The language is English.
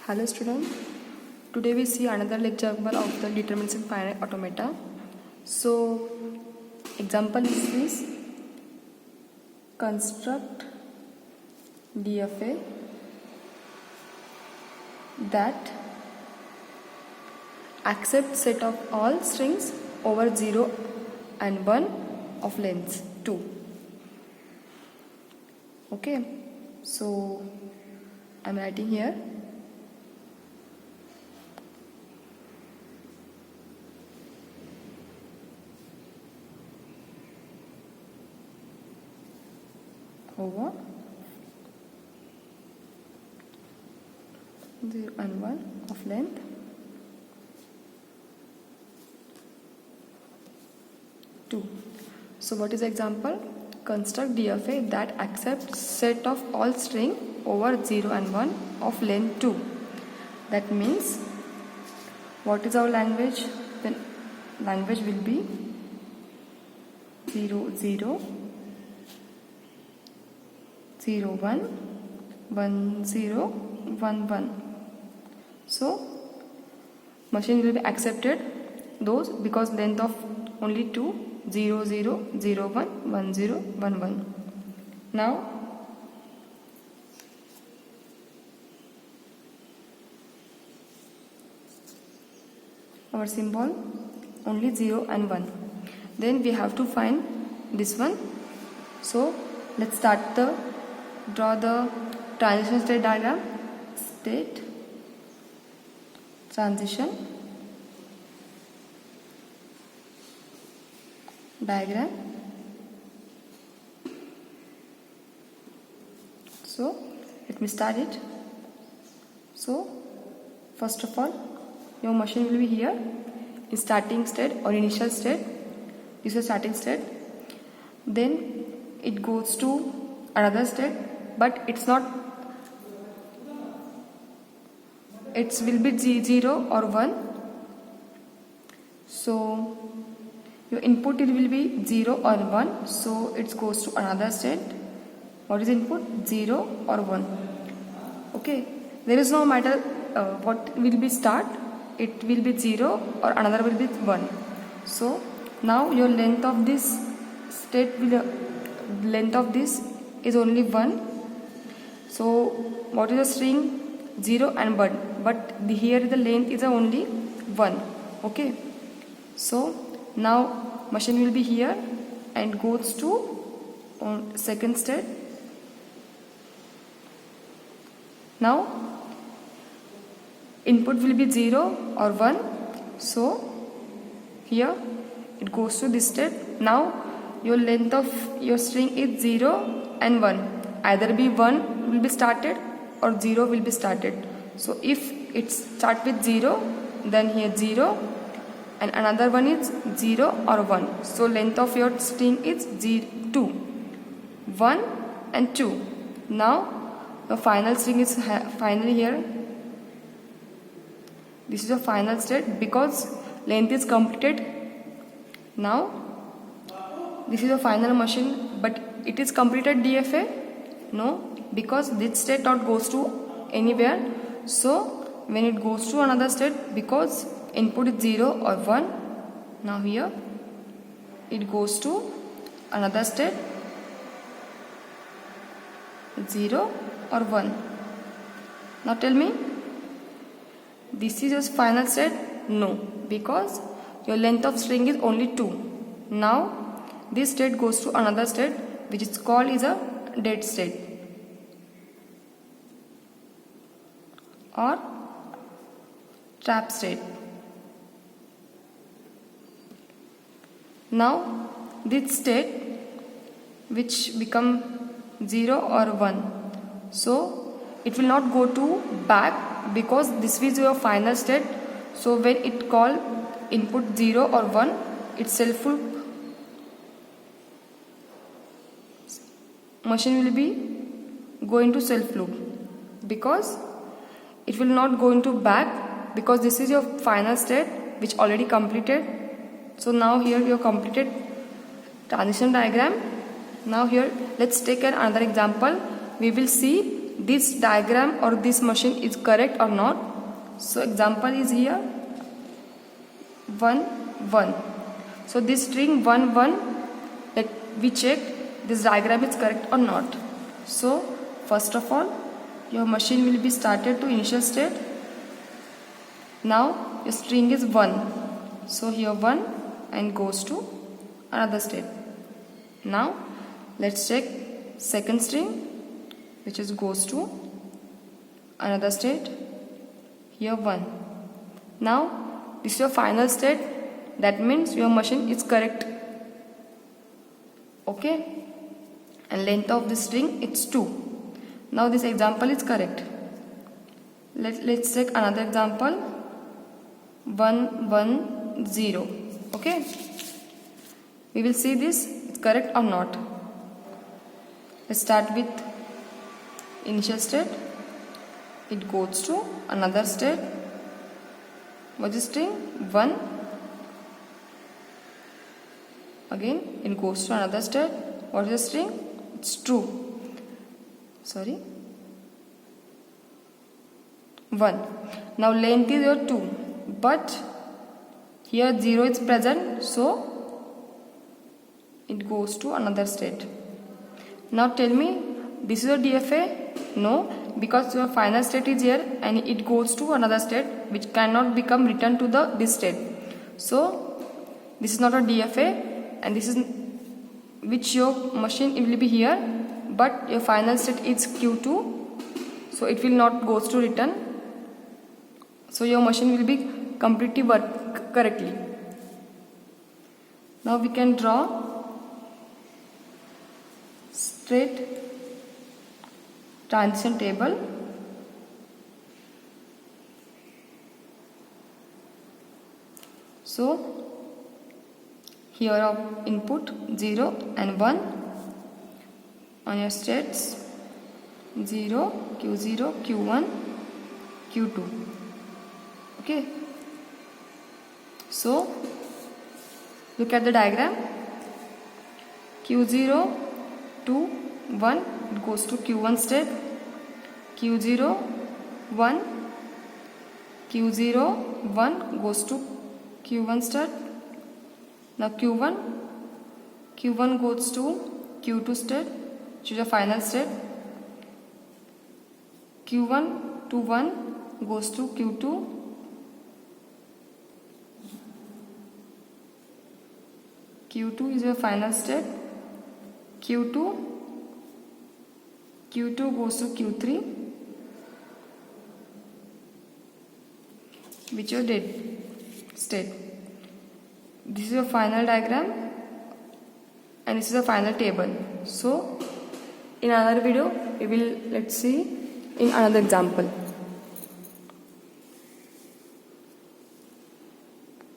Hello student, today we see another example of the deterministic finite automata. So example is this: construct DFA that accepts set of all strings over 0 and 1 of length 2. Okay, so I am writing here. Over 0 and 1 of length 2. So what is the example? Construct DFA that accepts set of all string over 0 and 1 of length 2. That means what is our language? Then language will be 0 0 0 1 1 0 1 1. So machine will be accepted those because length of only 2 0 0 0 1 1 0 1 1. Now our symbol only 0 and 1. Then we have to find this one. So let's draw the transition state diagram. State transition diagram. So let me start it. So first of all, your machine will be here in starting state or initial state. This is starting state. Then it goes to another state, but it will be 0 or 1. So your input will be 0 or 1, so it goes to another state. What is input? 0 or 1. Okay, there is no matter what will be start. It will be 0 or another will be 1. So now your length of this state length of this is only 1. So what is the string? 0 and 1, but here the length is only 1. Okay, so now machine will be here and goes to second state. Now input will be 0 or 1, so here it goes to this state. Now your length of your string is 0 and 1. Either be 1 will be started or 0 will be started. So if it start with 0, then here 0 and another one is 0 or 1. So length of your string is 2, 1 and 2. Now the final string is finally here. This is the final state because length is completed. Now this is the final machine, but it is completed DFA? No, because this state not goes to anywhere. So when it goes to another state, because input is 0 or 1, now here it goes to another state, 0 or 1. Now tell me, this is your final state? No, because your length of string is only 2. Now this state goes to another state which is called is a dead state or trap state. Now this state which become 0 or 1, so it will not go to back because this is your final state. So when it call input 0 or 1, itself machine will be going to self loop because it will not go into back because this is your final state which already completed. So now here you have completed transition diagram. Now here let's take another example. We will see this diagram or this machine is correct or not. So example is here 1 1. So this string 1 1, we check this diagram is correct or not. So first of all, your machine will be started to initial state. Now your string is 1. So here 1 and goes to another state. Now let's check second string, which is goes to another state. Here 1. Now this is your final state. That means your machine is correct. Okay. And length of the string it's 2. Now this example is correct. Let's take another example. 1 1 0. Okay. We will see this is correct or not. Let's start with initial state. It goes to another state. What is string? 1. Again it goes to another state. What is the string? It's true. Sorry. 1. Now length is your 2. But here 0 is present. So it goes to another state. Now tell me, this is your DFA? No, because your final state is here and it goes to another state which cannot become returned to this state. So this is not a DFA, and this is which your machine will be here, but your final state is Q2, so it will not goes to return. So your machine will be completely work correctly. Now we can draw straight transition table. So here of input 0 and 1 on your states 0, Q0, Q1, Q2. Okay. So look at the diagram. Q0, 2, 1, it goes to Q1 state. Q0, 1, Q0, 1 goes to Q1 state. Now Q1 goes to Q2 state, which is the final state. Q1 to 1 goes to Q2. Q2 is your final state. Q2 goes to Q3, which is your dead state. This is your final diagram and this is the final table. So in another video we will let's see in another example.